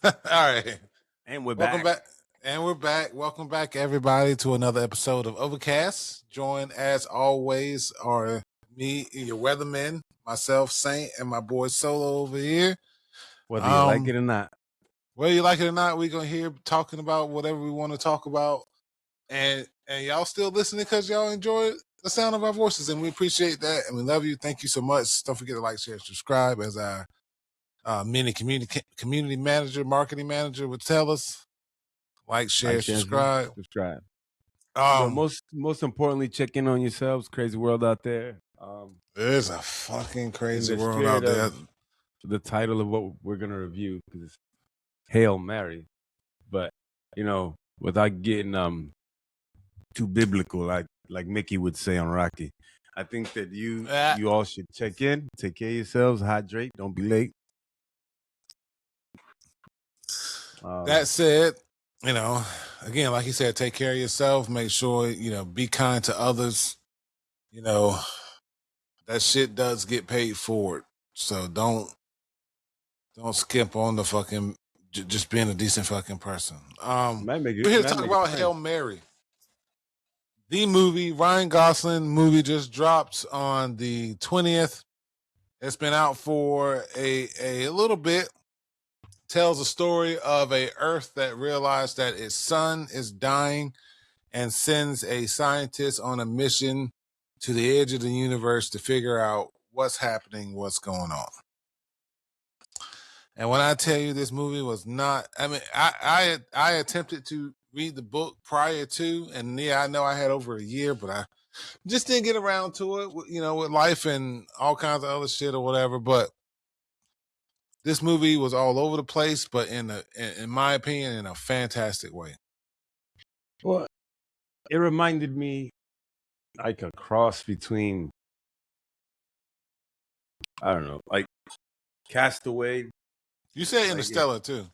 All right. And we're Welcome back. back. And we're back. Welcome back, everybody, to another episode of Overcast. Joined, as always, are me, your weatherman, myself, Saint, and my boy Solo over here. Whether you like it or not. Whether you like it or not, we're going to hear talking about whatever we want to talk about. And y'all still listening because y'all enjoy the sound of our voices, and we appreciate that, and we love you. Thank you so much. Don't forget to like, share, subscribe, as our mini community manager, marketing manager would tell us. Like, share, subscribe. But most importantly, check in on yourselves. Crazy world out there. There's a fucking crazy world out there. The title of what we're gonna review is Hail Mary, but without getting too biblical, like Mickey would say on Rocky. I think that you all should check in, take care of yourselves, hydrate, don't be late. That said, again, like he said, take care of yourself. Make sure, be kind to others. That shit does get paid forward. So don't skip on the fucking just being a decent fucking person. We're here to talk about Hail Mary. The movie, Ryan Gosling movie, just dropped on the 20th. It's been out for a little bit. Tells a story of a Earth that realized that its sun is dying and sends a scientist on a mission to the edge of the universe to figure out what's happening, what's going on. And when I tell you this movie was not, I attempted to read the book prior to, and I know I had over a year, but I just didn't get around to it, with life and all kinds of other shit or whatever. But this movie was all over the place, but in my opinion, in a fantastic way. Well, it reminded me like a cross between, I don't know, like Castaway. You said Interstellar too.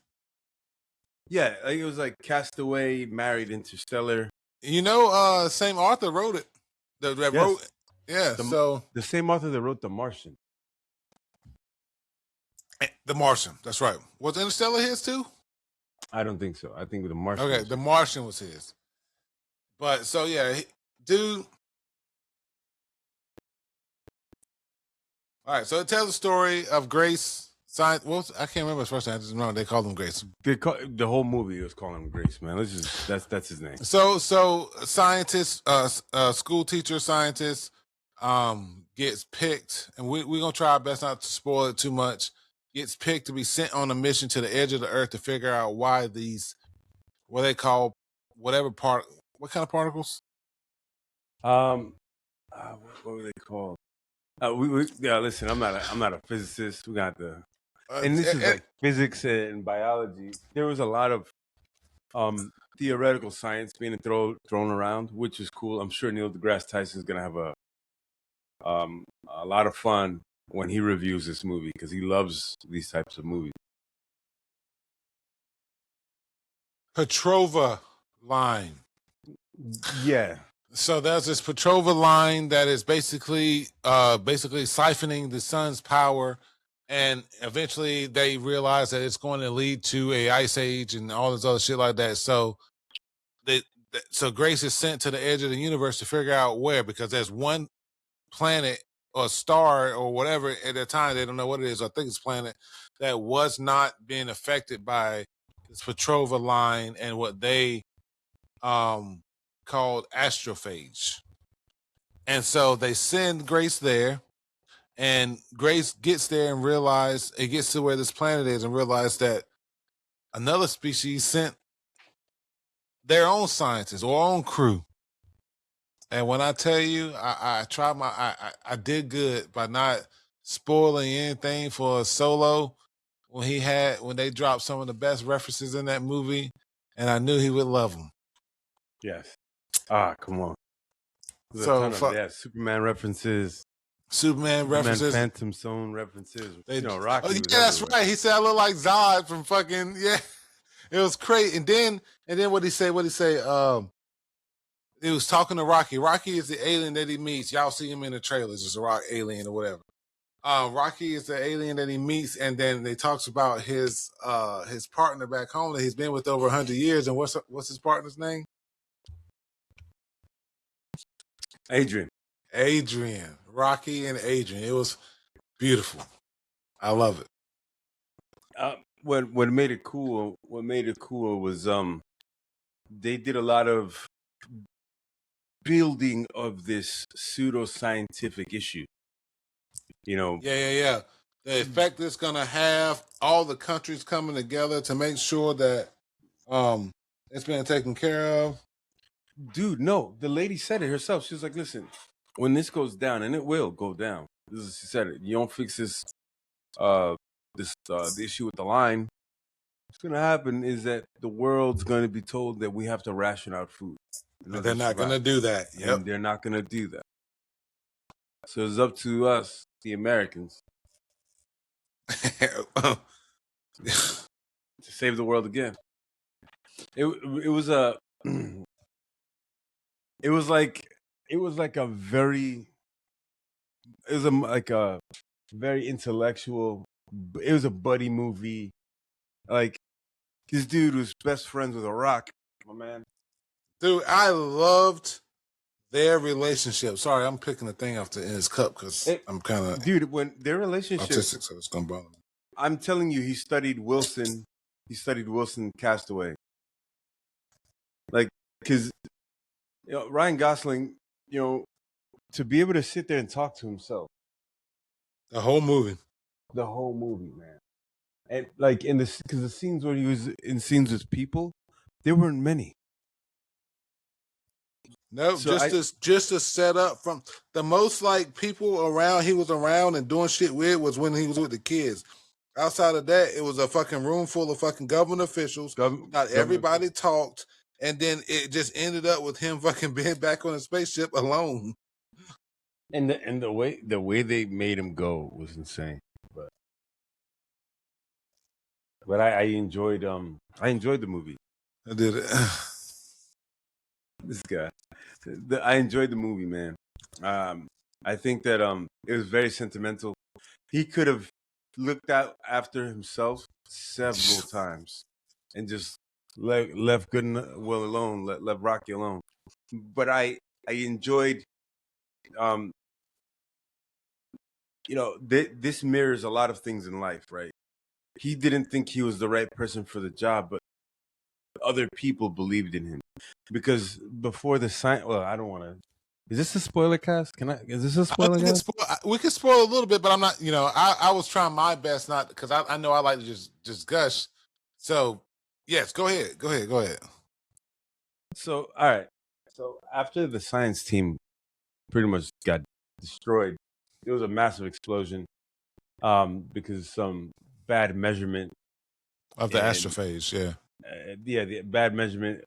Yeah, it was like Castaway married Interstellar. Same author wrote it. So the same author that wrote The Martian. The Martian, that's right. Was Interstellar his too? I don't think so. I think The Martian. Okay, The Martian was his. But so yeah, dude. All right, so it tells the story of Grace. I can't remember his first name. I just remember they called him Grace. The whole movie was calling him Grace, man. That's his name. So scientist, school teacher, scientist, gets picked, and we're gonna try our best not to spoil it too much. Gets picked to be sent on a mission to the edge of the Earth to figure out why these, what they call, what kind of particles? What were they called? Listen, I'm not a physicist. We got the. And this is like physics and biology. There was a lot of theoretical science being thrown around, which is cool. I'm sure Neil deGrasse Tyson is gonna have a lot of fun when he reviews this movie because he loves these types of movies. Petrova line. Yeah. So there's this Petrova line that is basically siphoning the sun's power. And eventually they realize that it's going to lead to a ice age and all this other shit like that. So so Grace is sent to the edge of the universe to figure out where, because there's one planet or star or whatever at the time, they don't know what it is. I think it's planet that was not being affected by this Petrova line and what they called astrophage. And so they send Grace there. And Grace gets there and gets to where this planet is and realize that another species sent their own scientists or own crew. And when I tell you, I did good by not spoiling anything for Solo when they dropped some of the best references in that movie, and I knew he would love them. Yes. Come on. Superman references. Phantom Zone references. Rocky. That's right. He said I look like Zod from fucking It was crazy. And then what he say? He was talking to Rocky. Rocky is the alien that he meets. Y'all see him in the trailers. It's a rock alien or whatever. Rocky is the alien that he meets, and then they talks about his partner back home that he's been with over 100 years. And what's his partner's name? Adrian. Adrian. Rocky and Adrian. It was beautiful. I love it. What made it cool? What made it cool was they did a lot of building of this pseudoscientific issue. You know. Yeah. The effect it's gonna have, all the countries coming together to make sure that it's being taken care of. Dude, no, the lady said it herself. She was like, "Listen, when this goes down, and it will go down, she said it. You don't fix this, the issue with the line. What's gonna happen is that the world's gonna be told that we have to ration out food. But they're not gonna do that. Yep, and they're not gonna do that. So it's up to us, the Americans, to save the world again. It was a." It was like a very intellectual. It was a buddy movie. Like this dude was best friends with a rock, my man. Dude, I loved their relationship. Sorry, I'm picking the thing off in his cup because I'm kind of when their relationship autistic, so it's gonna bother me. I'm telling you, he studied Wilson. He studied Wilson Castaway. Like, because Ryan Gosling, to be able to sit there and talk to himself. The whole movie, man. And like because the scenes where he was in scenes with people, there weren't many. No, so just to set up from the most like people around he was around and doing shit with was when he was with the kids. Outside of that, it was a fucking room full of fucking government officials. Not everybody talked. And then it just ended up with him fucking being back on a spaceship alone. And the way they made him go was insane. But I enjoyed the movie. I did it. This guy. I enjoyed the movie, man. I think that it was very sentimental. He could have looked out after himself several times and just left Goodwill alone, left Rocky alone. But I enjoyed, this mirrors a lot of things in life, right? He didn't think he was the right person for the job, but other people believed in him because before the sign. Well, I don't want to. Is this a spoiler cast? Is this a spoiler cast? We can spoil a little bit, but I'm not. I was trying my best not because I know I like to just gush. So yes, go ahead. So all right. So after the science team pretty much got destroyed, there was a massive explosion because some bad measurement of the astrophage. The bad measurement.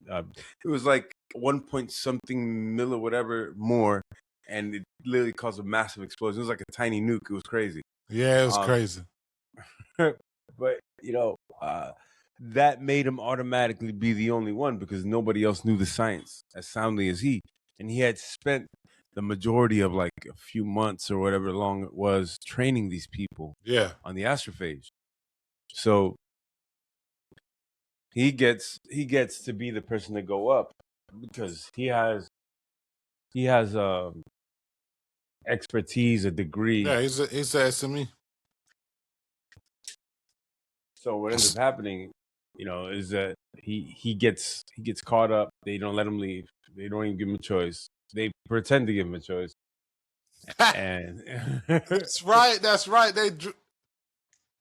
It was like 1 point something mil or whatever more, and it literally caused a massive explosion. It was like a tiny nuke. It was crazy. Yeah, it was crazy. But that made him automatically be the only one because nobody else knew the science as soundly as he. And he had spent the majority of like a few months or whatever long it was training these people on the astrophage. So he gets to be the person to go up because he has expertise, a degree. Yeah, he's a SME. So what ends up happening, is that he gets caught up. They don't let him leave. They don't even give him a choice. They pretend to give him a choice. And that's right.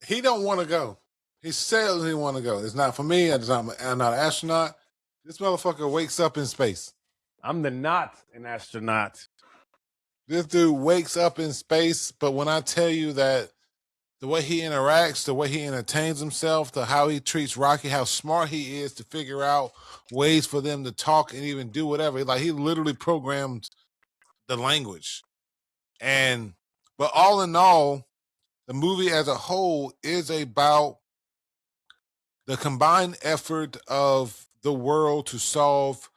He don't want to go. He says he want to go. It's not for me. I'm not an astronaut. This motherfucker wakes up in space. I'm not an astronaut. This dude wakes up in space, but when I tell you that the way he interacts, the way he entertains himself, how he treats Rocky, how smart he is to figure out ways for them to talk and even do whatever. Like he literally programmed the language. But all in all, the movie as a whole is about the combined effort of the world to solve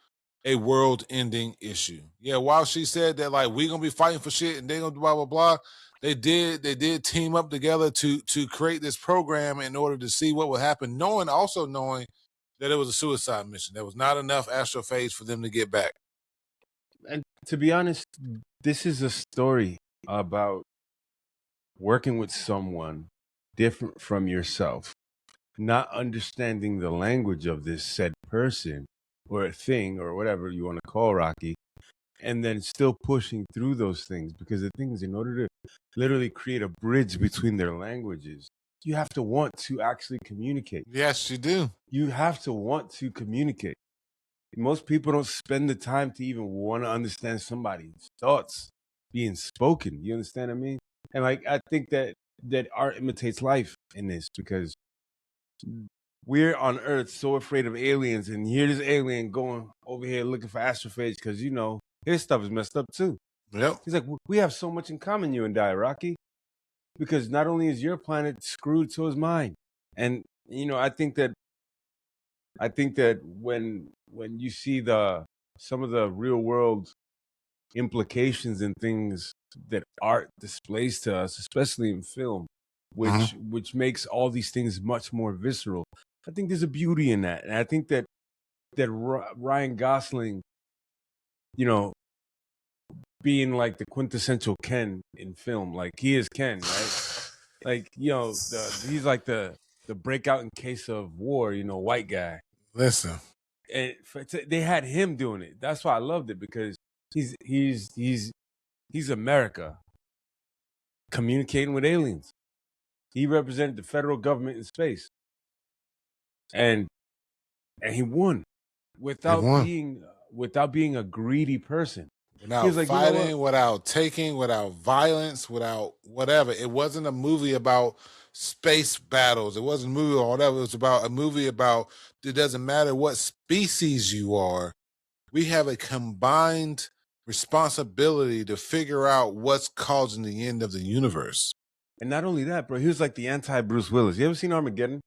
a world-ending issue. Yeah, while she said that, like, we're going to be fighting for shit and they're going to blah, blah, blah, they did team up together to create this program in order to see what would happen, knowing that it was a suicide mission. There was not enough astrophage for them to get back. And to be honest, this is a story about working with someone different from yourself, not understanding the language of this said person or a thing or whatever you want to call Rocky, and then still pushing through those things. Because the thing is, in order to literally create a bridge between their languages, you have to want to actually communicate. Yes, you do. You have to want to communicate. Most people don't spend the time to even want to understand somebody's thoughts being spoken. You understand what I mean? And like, I think that art imitates life in this, because we're on Earth so afraid of aliens, and here this alien going over here looking for astrophage because, you know, his stuff is messed up too. Yep. He's like, we have so much in common, you and I, Rocky, because not only is your planet screwed, so is mine. And you know, I think that when you see some of the real world implications and things that art displays to us, especially in film, which makes all these things much more visceral, I think there's a beauty in that. And I think that Ryan Gosling, you know, being like the quintessential Ken in film, like he is Ken, right? Like, you know, he's like the breakout in case of war, you know, white guy. Listen, And they had him doing it. That's why I loved it, because he's America communicating with aliens. He represented the federal government in space, and he won without being a greedy person. Without He was like, fighting, you know without taking, without violence, without whatever. It wasn't a movie about space battles. It wasn't a movie or whatever. It was about a movie about, it doesn't matter what species you are. We have a combined responsibility to figure out what's causing the end of the universe. And not only that, bro, he was like the anti-Bruce Willis. You ever seen Armageddon?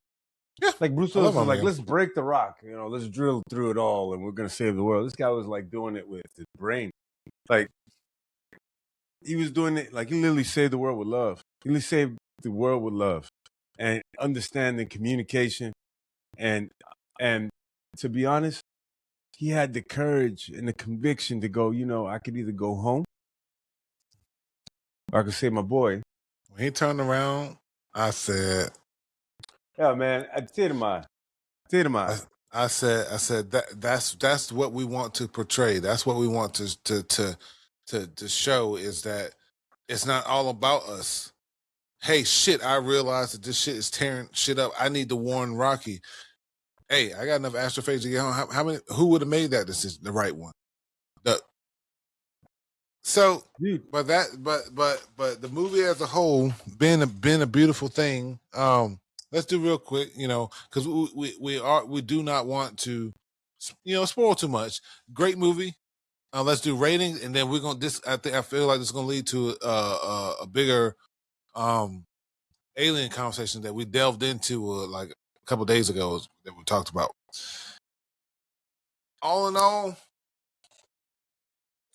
Yeah. Like Bruce Willis was like, let's break the rock, you know, let's drill through it all and we're gonna save the world. This guy was like doing it with his brain. Like, he was doing it, like, he literally saved the world with love. He literally saved the world with love and understanding communication. And to be honest, he had the courage and the conviction to go, you know, I could either go home or I could save my boy. When he turned around, I said, yeah, man, I said that's what we want to portray. That's what we want to show, is that it's not all about us. Hey, shit, I realized that this shit is tearing shit up. I need to warn Rocky. Hey, I got enough astrophage to get home. How many? Who would have made that decision? The right one. So, but the movie as a whole been a beautiful thing. Let's do real quick, you know, because we do not want to, you know, spoil too much. Great movie. Let's do ratings, and then we're gonna I feel like this is gonna lead to a bigger alien conversation that we delved into like a couple days ago that we talked about. All in all,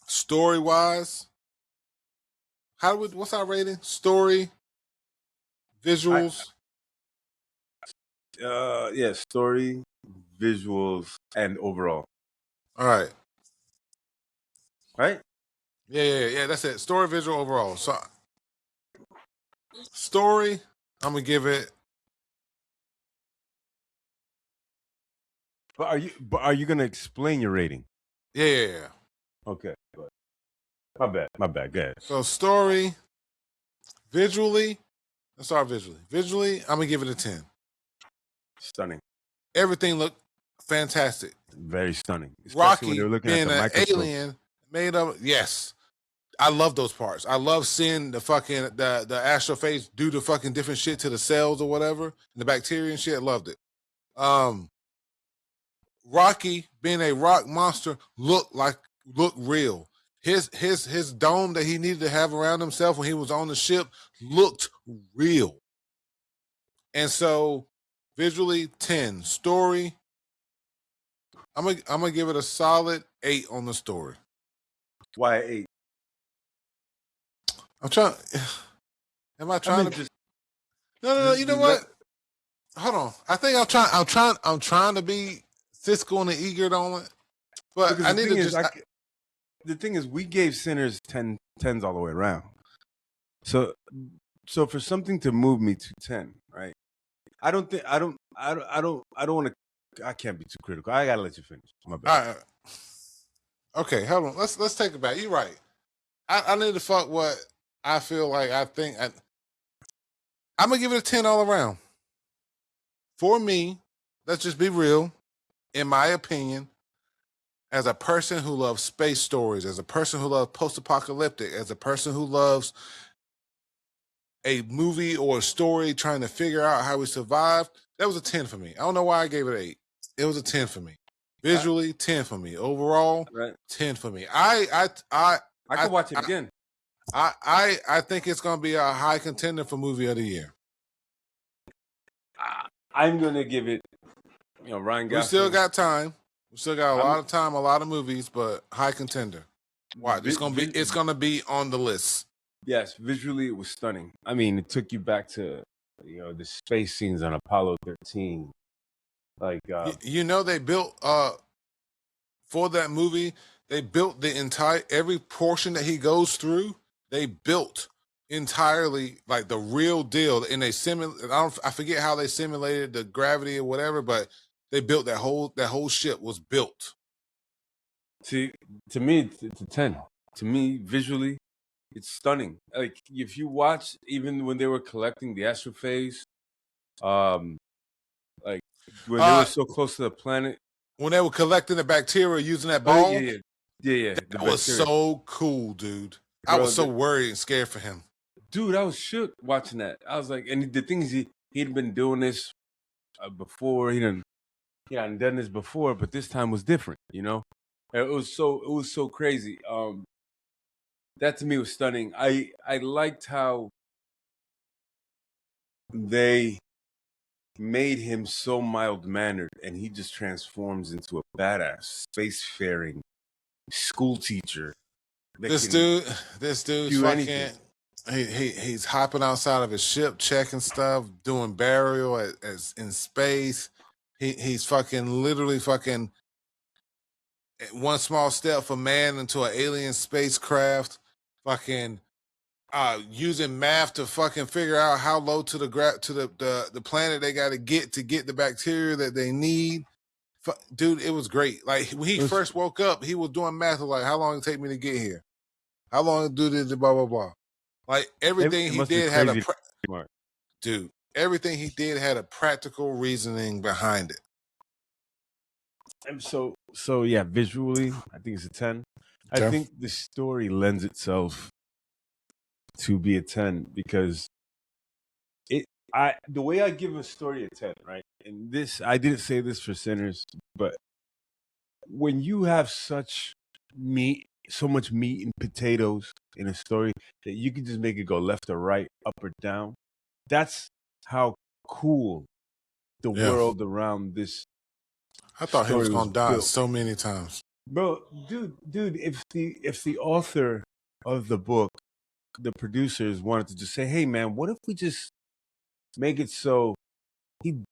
story wise, what's our rating? Story, visuals. Yeah, story, visuals, and overall. All right. Right? Yeah. That's it. Story, visual, overall. So, story, I'm gonna give it. But are you gonna explain your rating? Yeah. Okay. My bad. Go ahead. So, story, visually, let's start visually. Visually, I'm gonna give it a 10. Stunning. Everything looked fantastic. Very stunning. Especially Rocky when they were looking being at the an alien made of, yes. I love those parts. I love seeing the fucking the astrophage do the fucking different shit to the cells or whatever, and the bacteria and shit. I loved it. Rocky being a rock monster looked real. His dome that he needed to have around himself when he was on the ship looked real. And so, visually 10. Story, I'm gonna give it a solid 8 on the story. Why 8? I'm trying. Am I I trying mean, to? just No. You know let, what? Hold on. I think I'm trying to be Cisco and eager on it, but because I need to just. the thing is, we gave Sinners 10s all the way around. So for something to move me to 10, right? I don't want to. I can't be too critical. I gotta let you finish. My bad. All right. Okay, hold on. Let's take it back. You're right. I need to fuck what I feel like. I'm gonna give it a 10 all around. For me, let's just be real. In my opinion, as a person who loves space stories, as a person who loves post-apocalyptic, as a person who loves a movie or a story trying to figure out how we survived, that was a 10 for me. I don't know why I gave it an 8. It was a 10 for me. Visually, 10 for me. Overall, Right. 10 for me. I could watch it again. I think it's gonna be a high contender for movie of the year. I'm gonna give it. Ryan Gosling. We still got time. We still got a lot of time, a lot of movies, but high contender. Why? It's gonna be on the list. Yes, visually it was stunning. I mean, it took you back to the space scenes on Apollo 13. Like they built for that movie, they built the entire every portion that he goes through, they built entirely like the real deal. And they I forget how they simulated the gravity or whatever, but they built that whole ship was built. See, to me, it's a 10. To me, visually, it's stunning. Like if you watch, even when they were collecting the astrophase, like when they were so close to the planet, when they were collecting the bacteria using that ball, yeah. That was so cool, dude. Bro, I was so worried and scared for him. Dude, I was shook watching that. I was like, and the thing is, he'd been doing this before. He hadn't done this before, but this time was different. It was so crazy. That to me was stunning. I liked how they made him so mild-mannered, and he just transforms into a badass spacefaring school teacher. This dude's fucking. He's hopping outside of his ship, checking stuff, doing burial as in space. He's fucking literally fucking one small step for man into an alien spacecraft. Fucking using math to fucking figure out how low to the planet they got to get the bacteria that they need. Dude, it was great. Like when he first woke up, he was doing math like how long it take me to get here, how long do this, blah blah blah. Like everything he did had everything he did had a practical reasoning behind it. And so yeah, visually, I think it's a 10. I think the story lends itself to be a 10 because the way I give a story a 10, right? And this, I didn't say this for Sinners, but when you have so much meat and potatoes in a story that you can just make it go left or right, up or down, that's how cool the world around this. I thought he was gonna die so many times, bro. Dude, if the author of the book, the producers wanted to just say, "Hey, man, what if we just make it so he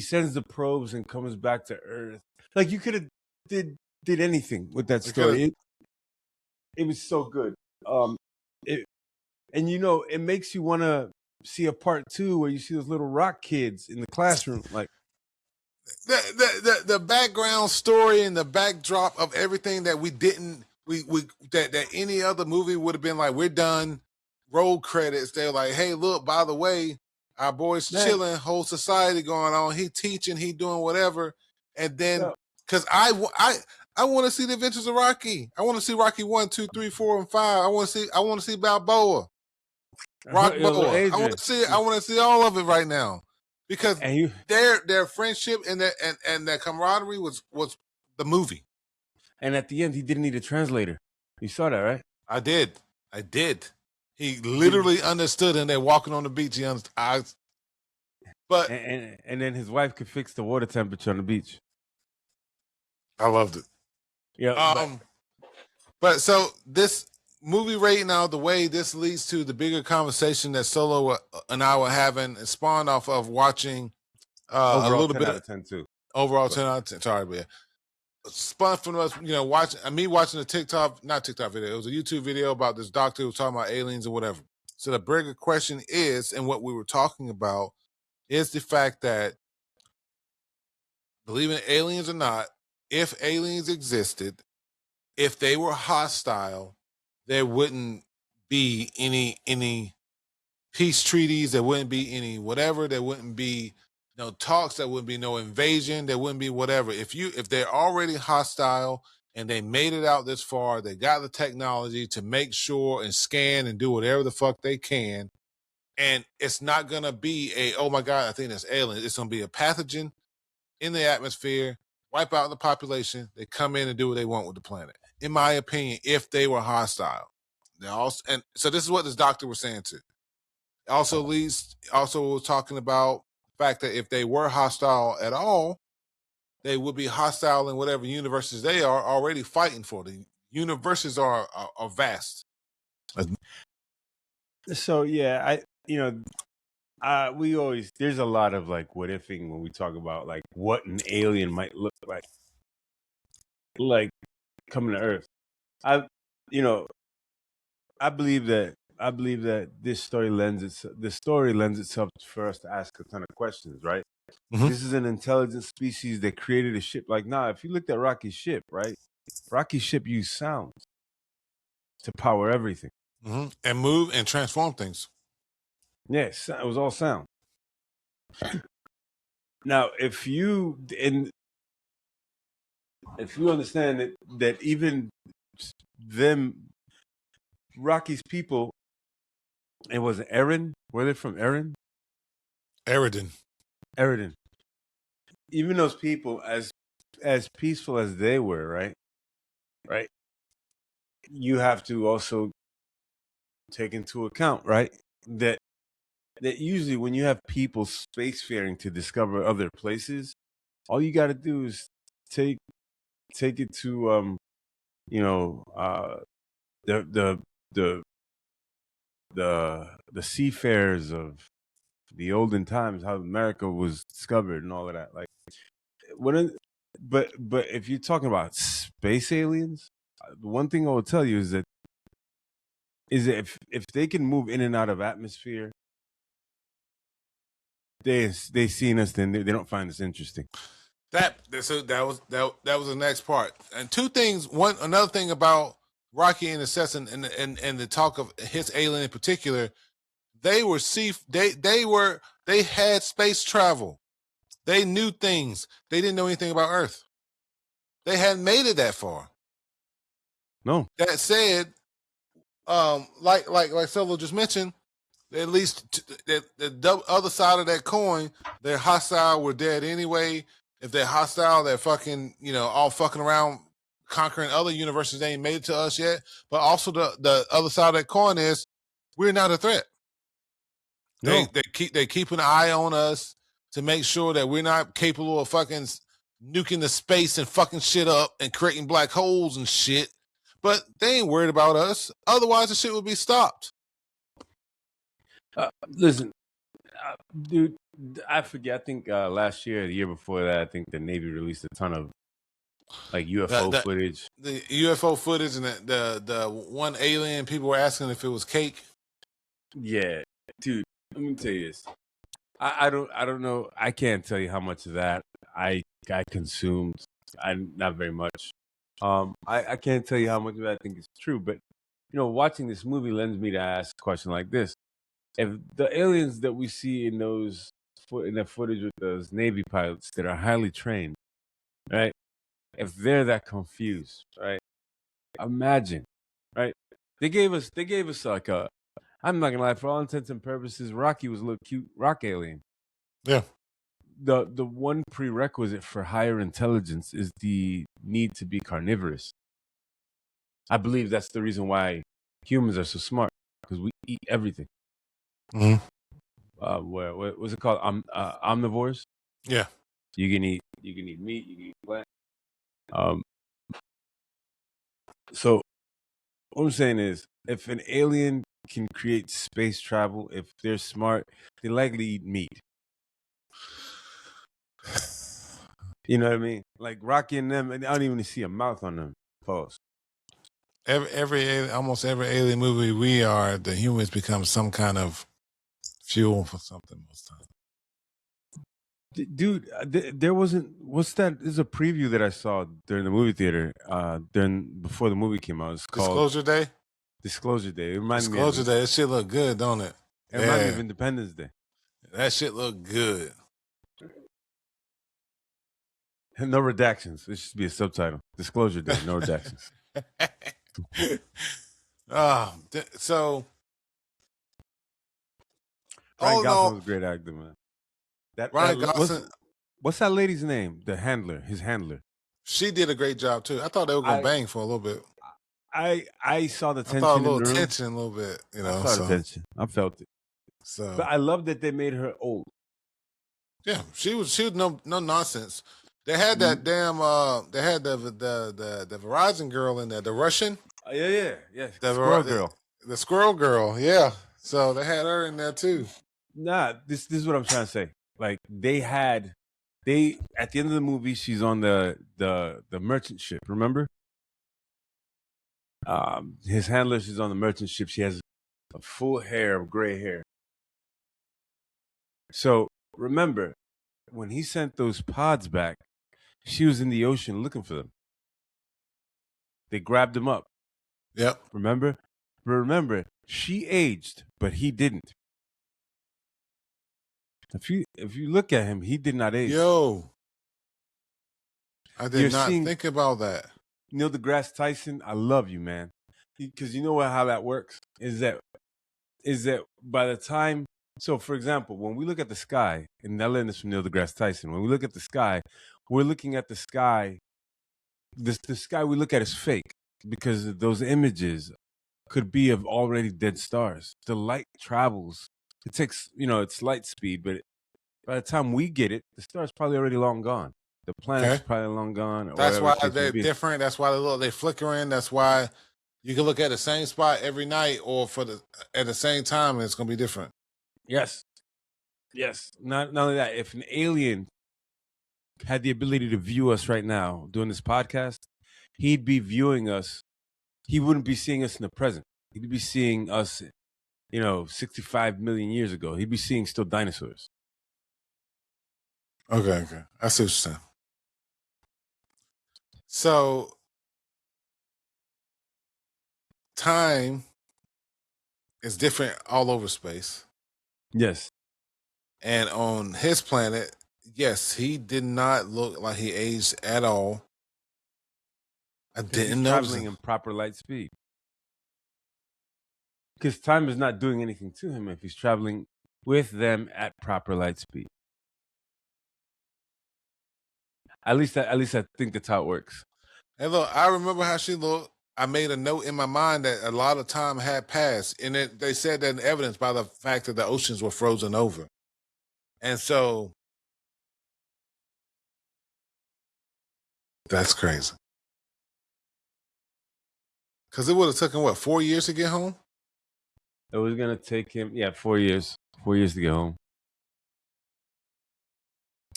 sends the probes and comes back to Earth?" Like you could have did anything with that story. It was so good. It makes you want to see a part 2 where you see those little rock kids in the classroom, like. The background story and the backdrop of everything that that any other movie would have been like, we're done, roll credits. They're like, hey, look, by the way, our boy's chilling, whole society going on. He teaching, he doing whatever. And then, because I want to see the Adventures of Rocky. I want to see Rocky 1, 2, 3, 4, and 5. I want to see Balboa, Rock Boa. I want to see all of it right now. Because their friendship and their camaraderie was the movie. And at the end, he didn't need a translator. You saw that, right? I did. He literally understood, and they're walking on the beach. He understood. But and then his wife could fix the water temperature on the beach. I loved it. Yeah. But so this movie rating now, the way this leads to the bigger conversation that Solo and I were having, it spawned off of watching a Overall, little 10 bit out of of 10 too. overall But 10 out of 10. Sorry, but spun from us, watching me watching a not TikTok video. It was a YouTube video about this doctor who was talking about aliens or whatever. So the bigger question is, and what we were talking about is the fact that, believe in aliens or not, if aliens existed, if they were hostile, there wouldn't be any peace treaties, there wouldn't be any whatever, there wouldn't be no talks, there wouldn't be no invasion, there wouldn't be whatever. If they're already hostile and they made it out this far, they got the technology to make sure and scan and do whatever the fuck they can. And it's not gonna be oh my God, I think that's alien. It's gonna be a pathogen in the atmosphere, wipe out the population. They come in and do what they want with the planet. In my opinion, if they were hostile. They also, and so this is what this doctor was saying too. Also was talking about the fact that if they were hostile at all, they would be hostile in whatever universes they are already fighting for. The universes are vast. So yeah, we always, there's a lot of like what ifing when we talk about like what an alien might look like coming to Earth. I believe that this story lends itself for us to ask a ton of questions, right? Mhm. This is an intelligent species that created a ship. Like, if you looked at Rocky's ship, right? Rocky's ship used sounds to power everything. Mm-hmm. And move and transform things. Yes, it was all sound. Now, if you understand that even them, Rocky's people, it was Aaron. Where they from? Aaron? Eridan. Even those people, as peaceful as they were, right? You have to also take into account, right, that usually when you have people spacefaring to discover other places, all you got to do is take it to the seafarers of the olden times, how America was discovered and all of that. Like, but if you're talking about space aliens, the one thing I will tell you is that if they can move in and out of atmosphere, they seen us, then they don't find us interesting. That was the next part. And two things. Another thing about Rocky and Assassin and the talk of his alien in particular, they had space travel. They knew things. They didn't know anything about Earth. They hadn't made it that far. No. That said, like Solo just mentioned, at least the other side of that coin, they're hostile. We're dead anyway. If they're hostile, they're fucking, all fucking around conquering other universes. They ain't made it to us yet. But also the other side of that coin is we're not a threat. No. They keep an eye on us to make sure that we're not capable of fucking nuking the space and fucking shit up and creating black holes and shit. But they ain't worried about us. Otherwise, the shit would be stopped. Listen, dude, I forget. I think last year, the year before that, I think the Navy released a ton of like UFO footage. The UFO footage and the one alien, people were asking if it was cake. Yeah, dude. Let me tell you this. I don't know. I can't tell you how much of that I consumed. Not very much. I can't tell you how much of that I think is true, but watching this movie lends me to ask a question like this: if the aliens that we see in that footage with those Navy pilots that are highly trained, right? If they're that confused, right? Imagine, right? They gave us like a. I'm not gonna lie. For all intents and purposes, Rocky was a little cute rock alien. Yeah. The one prerequisite for higher intelligence is the need to be carnivorous. I believe that's the reason why humans are so smart, because we eat everything. Mm-hmm. What was it called? Omnivores. Yeah. You can eat meat. You can eat plant. So what I'm saying is, if an alien can create space travel, if they're smart, they likely eat meat. You know what I mean? Like Rocky and them, and I don't even see a mouth on them. Pause. Almost every alien movie the humans become some kind of fuel for something most times. Dude, there wasn't. What's that? There's a preview that I saw during the movie theater. Before the movie came out. It's called Disclosure Day. Disclosure Day. It reminded Disclosure Day. That shit look good, don't it? It reminded me of Independence Day. That shit look good. No redactions. It should be a subtitle. Disclosure Day. No redactions. So Ryan Gosling was a great actor, man. Ryan Gosling. What's that lady's name? The handler, his handler. She did a great job too. I thought they were gonna bang for a little bit. I saw the tension. I thought a little tension, a little bit. You know, I saw the tension. I felt it. So, but I love that they made her old. Yeah, she was no nonsense. They had that damn. They had the Verizon girl in there, the Russian. Yeah. The squirrel girl. The squirrel girl. Yeah. So they had her in there too. Nah, this is what I'm trying to say. Like they at the end of the movie, she's on the merchant ship. Remember? His handler, she's on the merchant ship. She has a full hair of gray hair. So remember, when he sent those pods back, she was in the ocean looking for them. They grabbed him up. Yep. Remember? But remember, she aged, but he didn't. If you look at him, he did not age. Yo, I did not think about that. Neil deGrasse Tyson, I love you, man. Because you know how that works? Is that by the time... So, for example, when we look at the sky, and I learned this from Neil deGrasse Tyson, when we look at the sky, we're looking at the sky. The sky we look at is fake because those images could be of already dead stars. The light travels. It takes, it's light speed, but by the time we get it, the star's probably already long gone. The planet's probably long gone. That's why they're different. That's why they flickering. That's why you can look at the same spot every night or at the same time, and it's going to be different. Yes. Not only that, if an alien had the ability to view us right now doing this podcast, he'd be viewing us. He wouldn't be seeing us in the present. He'd be seeing us, 65 million years ago. He'd be seeing still dinosaurs. Okay. I see what you're saying. So, time is different all over space. Yes. And on his planet, yes, he did not look like he aged at all. I didn't know. Traveling in proper light speed. Because time is not doing anything to him if he's traveling with them at proper light speed. At least I think that's how it works. Hey, look, I remember how she looked. I made a note in my mind that a lot of time had passed, and they said that in evidence by the fact that the oceans were frozen over. And so that's crazy. Because it would have taken, 4 years to get home? It was going to take him, 4 years. 4 years to get home.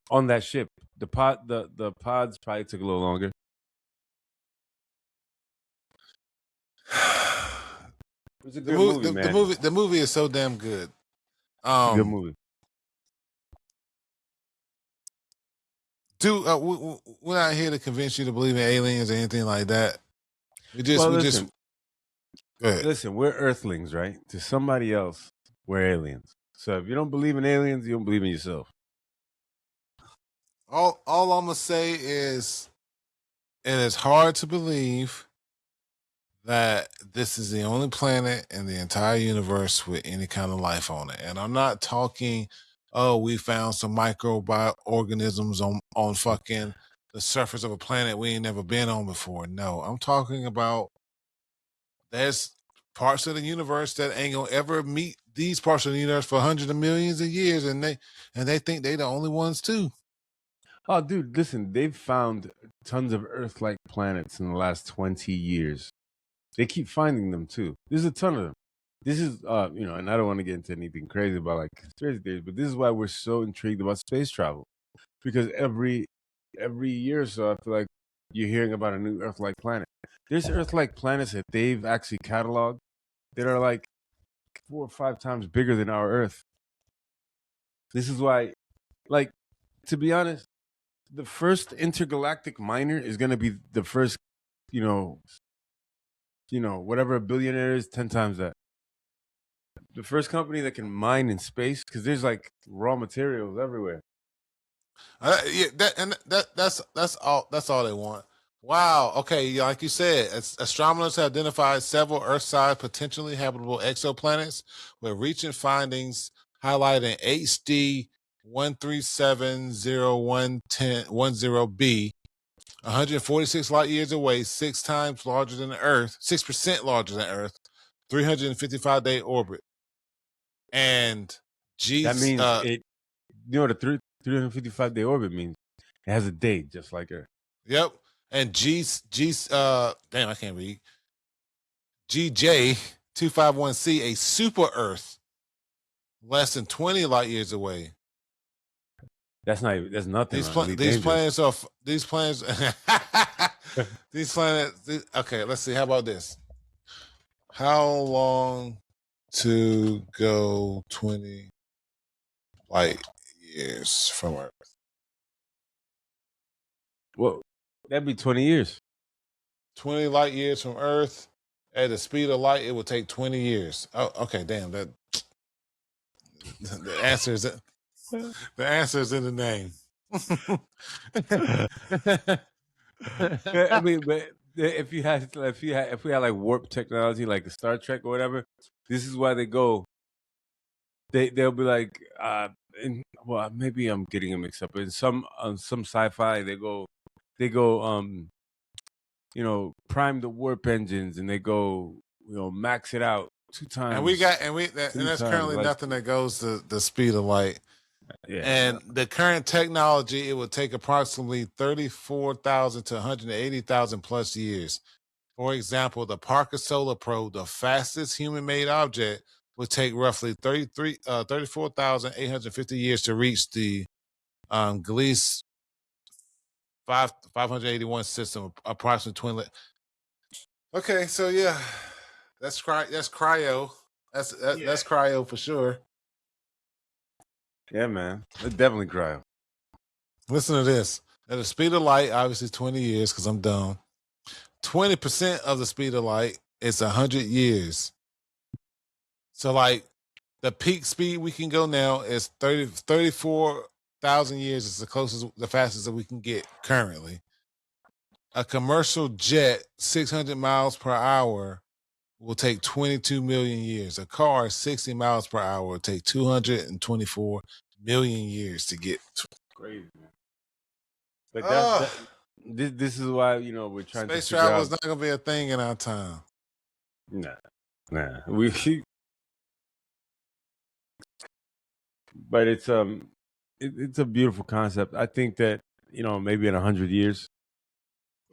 On that ship. The pods probably took a little longer. It was a good movie, man. The movie is so damn good. Good movie. Dude, we're not here to convince you to believe in aliens or anything like that. Listen, we're Earthlings, right? To somebody else, we're aliens. So if you don't believe in aliens, you don't believe in yourself. All I'm gonna say is, it is hard to believe that this is the only planet in the entire universe with any kind of life on it. And I'm not talking, we found some microorganisms on fucking the surface of a planet we ain't never been on before. No, I'm talking about there's parts of the universe that ain't gonna ever meet these parts of the universe for hundreds of millions of years, and they think they the only ones too. Oh, dude, listen, they've found tons of Earth-like planets in the last 20 years. They keep finding them too. There's a ton of them. This is, and I don't want to get into anything crazy about like conspiracy theories, but this is why we're so intrigued about space travel, because every year or so, I feel like you're hearing about a new Earth-like planet. There's Earth-like planets that they've actually cataloged that are like 4 or 5 times bigger than our Earth. This is why, like, to be honest, the first intergalactic miner is going to be the first, whatever a billionaire is, 10 times that. The first company that can mine in space, because there's like raw materials everywhere. Yeah, that's all. That's all they want. Wow. Okay. Yeah, like you said, astronomers have identified several Earth-sized potentially habitable exoplanets with recent findings highlighting HD 1370110B, 146 light years away, 6 times larger than the Earth, 6% larger than Earth, 355-day orbit, and That G's. means it. You know what a 355-day orbit means? It has a date just like Earth. Yep. And damn, I can't read. GJ251c, a super Earth, less than 20 light years away. That's nothing. These planets these planets. Okay, let's see. How about this? How long to go 20 light years from Earth? Well, that'd be 20 years. 20 light years from Earth. At the speed of light, it would take 20 years. Oh, okay, damn. That the answer is in the name. I mean, but if we had like warp technology, like Star Trek or whatever, this is why they go. They'll be like, maybe I'm getting them mixed up. In some sci-fi, they go, prime the warp engines, and they go, max it out 2 times. And that's currently nothing that goes to the speed of light. Yeah. And the current technology, it would take approximately 34,000 to 180,000 plus years. For example, the Parker Solar Probe, the fastest human-made object, would take roughly 34,850 years to reach the Gliese 581 system, approximately 20. Okay, so yeah, that's cryo. That's cryo for sure. Yeah, man, it's definitely cryo. Listen to this. At the speed of light, obviously 20 years, because I'm dumb. 20% of the speed of light is 100 years. So, like, the peak speed we can go now is 34,000 years. Is the fastest that we can get currently. A commercial jet, 600 miles per hour, will take 22 million years. A car, 60 miles per hour, will take 224 million years to get. Crazy, man. But this is why we're trying space to travel is not going to be a thing in our time. Nah. But it's a beautiful concept. I think that maybe in 100 years.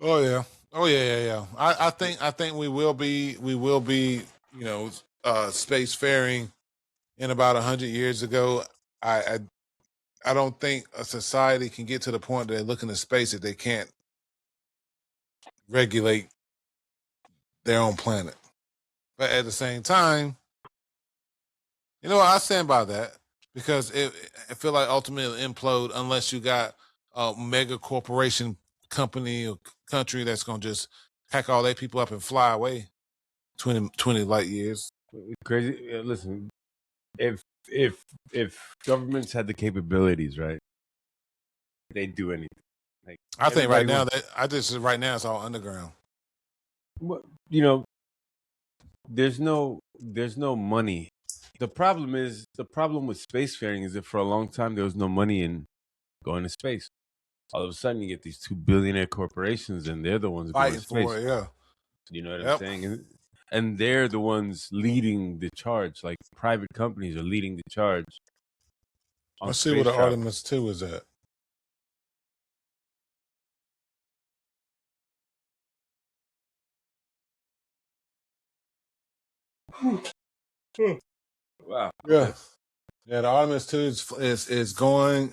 Oh yeah. I think we will be spacefaring in about 100 years ago. I don't think a society can get to the point that they're looking at space if they can't regulate their own planet. But at the same time, I stand by that, because I feel like ultimately implode unless you got a mega corporation company or country that's going to just pack all their people up and fly away 20 light years. Crazy. Listen, if governments had the capabilities, right, they'd do anything. Like, I think right now it's all underground. Well, there's no money. The problem with spacefaring is that for a long time there was no money in going to space. All of a sudden you get these 2 billionaire corporations, and they're the ones fighting for it. Yeah, you know what I'm saying? And they're the ones leading the charge. Like, private companies are leading the charge. Let's see where the Artemis 2 is at. Wow. Yeah. Yeah, the Artemis 2 is going.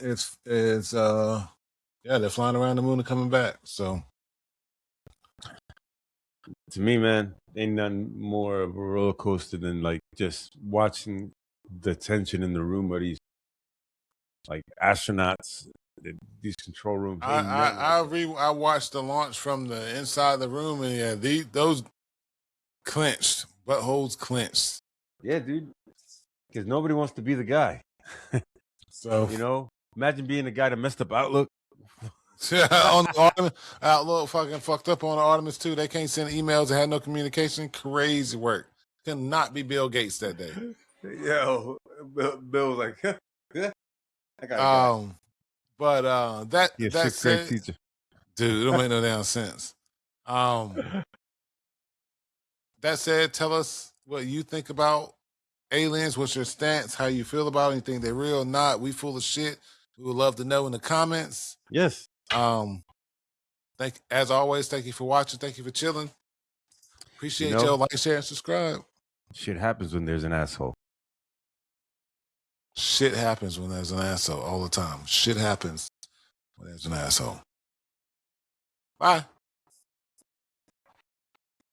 Yeah, they're flying around the moon and coming back. So To me, man, ain't nothing more of a roller coaster than like just watching the tension in the room of these like astronauts, these control rooms. Ain't nothing like I watched the launch from the inside of the room, and yeah, those clenched, buttholes clenched. yeah, dude. Because nobody wants to be the guy. So You know, imagine being the guy that messed up Outlook. on the Artemis, Outlook fucking fucked up on the Artemis 2. They can't send emails. They had no communication. Crazy work. Could not be Bill Gates that day. Yo, Bill was like, yeah, I got a guy. But that Yeah, that sixth grade said, teacher. dude, it don't make no damn sense. That said, tell us what you think about aliens. What's your stance? How you feel about anything? They're real or not? We full of shit. We would love to know in the comments. Yes. As always, thank you for watching. Thank you for chilling. Appreciate y'all. Like, share, and subscribe. Shit happens when there's an asshole. Shit happens when there's an asshole all the time. Shit happens when there's an asshole. Bye.